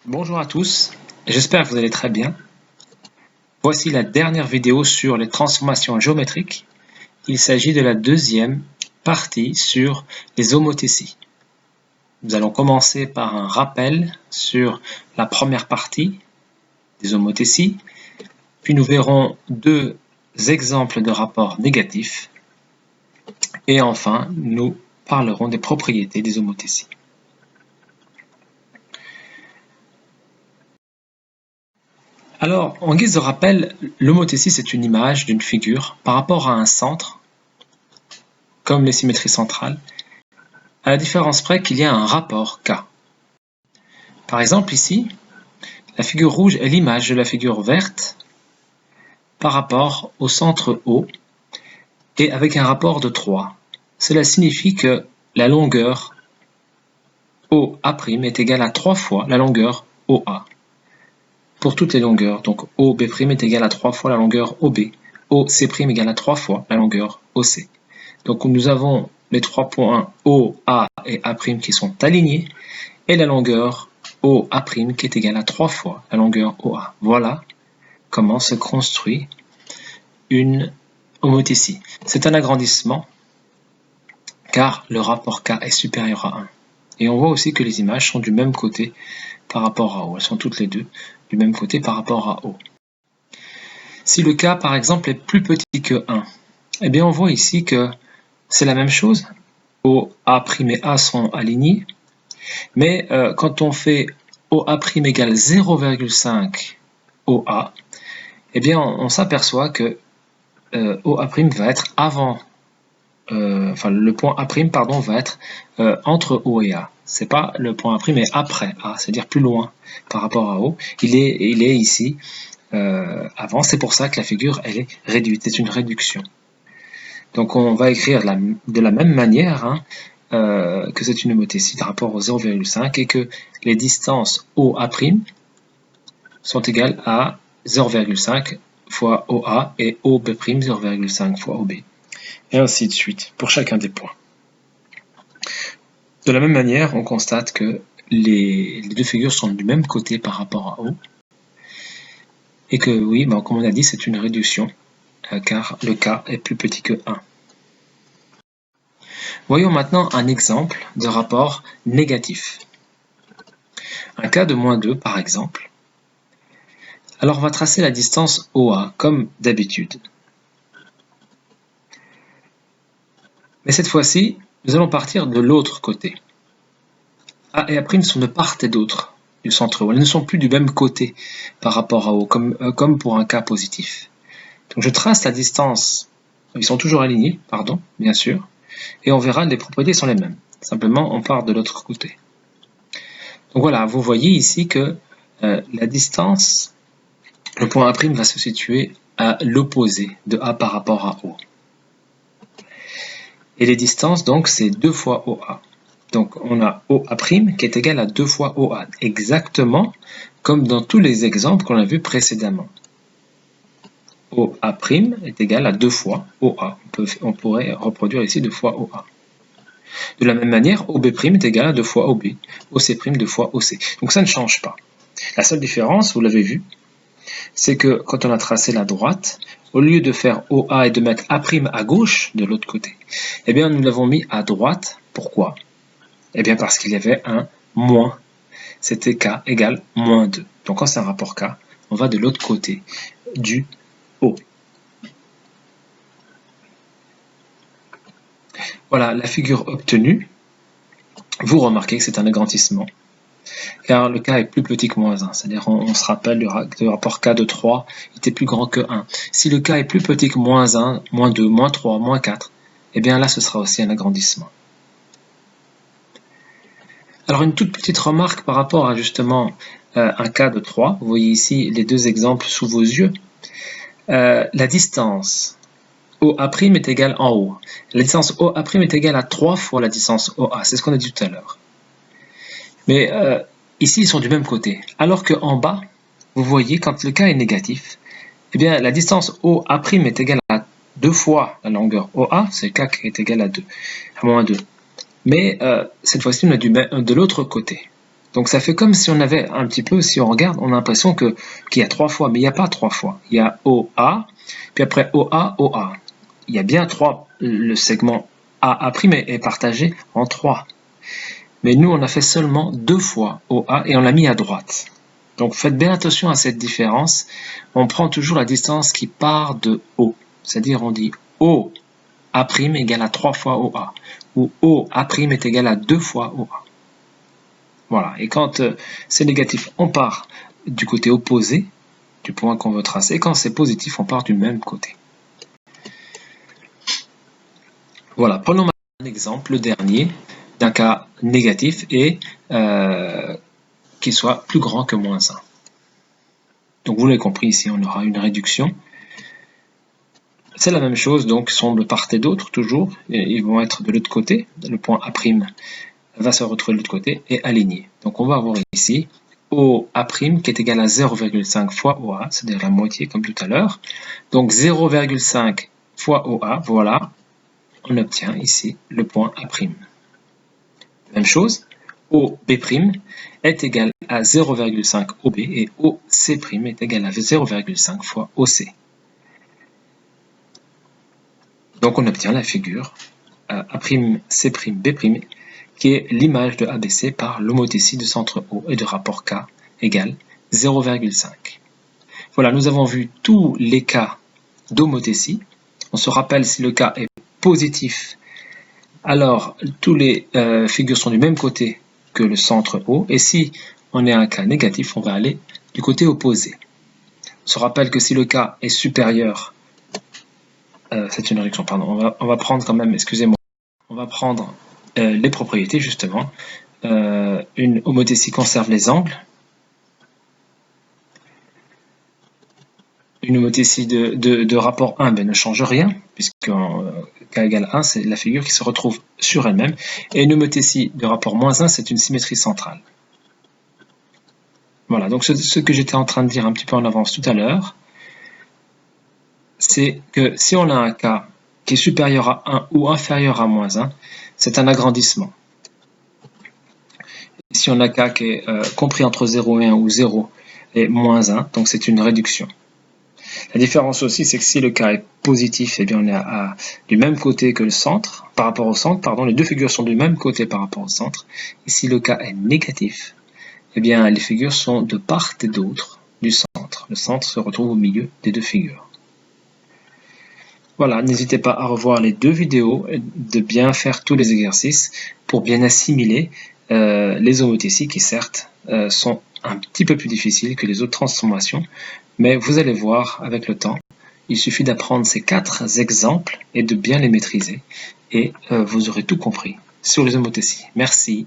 Bonjour à tous, j'espère que vous allez très bien. Voici la dernière vidéo sur les transformations géométriques. Il s'agit de la deuxième partie sur les homothéties. Nous allons commencer par un rappel sur la première partie des homothéties, puis nous verrons deux exemples de rapports négatifs, et enfin nous parlerons des propriétés des homothéties. Alors, en guise de rappel, l'homothétie, c'est une image d'une figure par rapport à un centre, comme les symétries centrales, à la différence près qu'il y a un rapport K. Par exemple, ici, la figure rouge est l'image de la figure verte par rapport au centre O et avec un rapport de 3. L'Cela signifie que la longueur OA' est égale à 3 fois la longueur OA. Pour toutes les longueurs, donc OB' est égal à 3 fois la longueur OB, OC' égale à 3 fois la longueur OC. Donc nous avons les 3 points OA et A' qui sont alignés et la longueur OA' qui est égale à 3 fois la longueur OA. Voilà comment se construit une homothétie. C'est un agrandissement car le rapport K est supérieur à 1. Et on voit aussi que les images sont du même côté par rapport à O. Elles sont toutes les deux du même côté par rapport à O. Si le K par exemple est plus petit que 1, eh bien on voit ici que c'est la même chose. OA' et A sont alignés. Mais quand on fait OA' égale 0,5 OA, eh bien on s'aperçoit que OA' va être avant, le point A', pardon, va être entre O et A. C'est pas le point A' mais après A, c'est-à-dire plus loin par rapport à O. Il est ici avant, c'est pour ça que la figure elle est réduite, c'est une réduction. Donc on va écrire de la même manière que c'est une homothétie par rapport au 0,5 et que les distances OA' sont égales à 0,5 fois OA et OB' 0,5 fois OB. Et ainsi de suite pour chacun des points. De la même manière, on constate que les deux figures sont du même côté par rapport à O et que oui, comme on a dit, c'est une réduction car le K est plus petit que 1. Voyons maintenant un exemple de rapport négatif. Un cas de moins 2 par exemple. Alors on va tracer la distance OA comme d'habitude. Mais cette fois-ci, nous allons partir de l'autre côté. A et A' sont de part et d'autre du centre O. Elles ne sont plus du même côté par rapport à O, comme pour un cas positif. Donc je trace la distance, ils sont toujours alignés, pardon, bien sûr, et on verra les propriétés sont les mêmes. Simplement, on part de l'autre côté. Donc voilà, vous voyez ici que la distance, le point A' va se situer à l'opposé de A par rapport à O. Et les distances, donc, c'est 2 fois OA. Donc, on a OA' qui est égal à 2 fois OA, exactement comme dans tous les exemples qu'on a vus précédemment. OA' est égal à 2 fois OA. On pourrait reproduire ici 2 fois OA. De la même manière, OB' est égal à 2 fois OB, OC' 2 fois OC. Donc ça ne change pas. La seule différence, vous l'avez vu, c'est que quand on a tracé la droite, au lieu de faire OA et de mettre A' à gauche de l'autre côté, eh bien nous l'avons mis à droite. Pourquoi? Eh bien parce qu'il y avait un moins. C'était K égale moins 2. Donc quand c'est un rapport K, on va de l'autre côté du O. Voilà la figure obtenue. Vous remarquez que c'est un agrandissement, car le K est plus petit que moins 1. C'est-à-dire, on se rappelle du rapport K de 3, il était plus grand que 1. Si le K est plus petit que moins 1, moins 2, moins 3, moins 4, eh bien là, ce sera aussi un agrandissement. Alors, une toute petite remarque par rapport à justement un K de 3. Vous voyez ici les deux exemples sous vos yeux. La distance OA' est égale en haut. La distance OA' est égale à 3 fois la distance OA. C'est ce qu'on a dit tout à l'heure. Mais ici, ils sont du même côté. Alors qu'en bas, vous voyez, quand le K est négatif, eh bien, la distance OA' est égale à 2 fois la longueur OA, c'est K qui est égal à 2, à moins 2. Mais cette fois-ci, on a de l'autre côté. Donc ça fait comme si on avait un petit peu, si on regarde, on a l'impression qu'il y a 3 fois, mais il n'y a pas 3 fois. Il y a OA, puis après OA, OA. Il y a bien 3, le segment AA' est partagé en 3. Mais nous, on a fait seulement 2 fois OA et on l'a mis à droite. Donc faites bien attention à cette différence. On prend toujours la distance qui part de O. C'est-à-dire on dit OA' égale à 3 fois OA. Ou OA' est égal à 2 fois OA. Voilà, et quand c'est négatif, on part du côté opposé du point qu'on veut tracer. Quand c'est positif, on part du même côté. Voilà, prenons un exemple, le dernier, d'un cas négatif et qui soit plus grand que moins 1. Donc vous l'avez compris, ici on aura une réduction. C'est la même chose, donc sont de part et d'autre toujours, et ils vont être de l'autre côté, le point A' va se retrouver de l'autre côté et aligné. Donc on va avoir ici OA' qui est égal à 0,5 fois OA, c'est-à-dire la moitié comme tout à l'heure. Donc 0,5 fois OA, voilà, on obtient ici le point A'. Même chose, OB' est égal à 0,5 OB et OC' est égal à 0,5 fois OC. Donc on obtient la figure A'C', B', qui est l'image de ABC par l'homothétie de centre O et de rapport K égale 0,5. Voilà, nous avons vu tous les cas d'homothétie. On se rappelle, si le cas est positif, alors tous les figures sont du même côté que le centre O, et si on est un cas négatif, on va aller du côté opposé. On se rappelle que si le cas est supérieur, c'est une réduction, pardon, on va prendre quand même, excusez-moi, on va prendre les propriétés justement. Une homothétie conserve les angles. Une homothétie de rapport 1 ne change rien, puisque K égale 1, c'est la figure qui se retrouve sur elle-même. Et une homothétie de rapport moins 1, c'est une symétrie centrale. Voilà, donc ce que j'étais en train de dire un petit peu en avance tout à l'heure, c'est que si on a un cas qui est supérieur à 1 ou inférieur à moins 1, c'est un agrandissement. Si on a un cas qui est compris entre 0 et 1 ou 0 et moins 1, donc c'est une réduction. La différence aussi, c'est que si le cas est positif, eh bien on est du même côté que le centre, par rapport au centre, pardon, les deux figures sont du même côté par rapport au centre. Et si le cas est négatif, eh bien les figures sont de part et d'autre du centre. Le centre se retrouve au milieu des deux figures. Voilà, n'hésitez pas à revoir les deux vidéos, de bien faire tous les exercices pour bien assimiler les homothéties qui certes sont un petit peu plus difficiles que les autres transformations, mais vous allez voir avec le temps, il suffit d'apprendre ces 4 exemples et de bien les maîtriser et vous aurez tout compris sur les homothéties. Merci.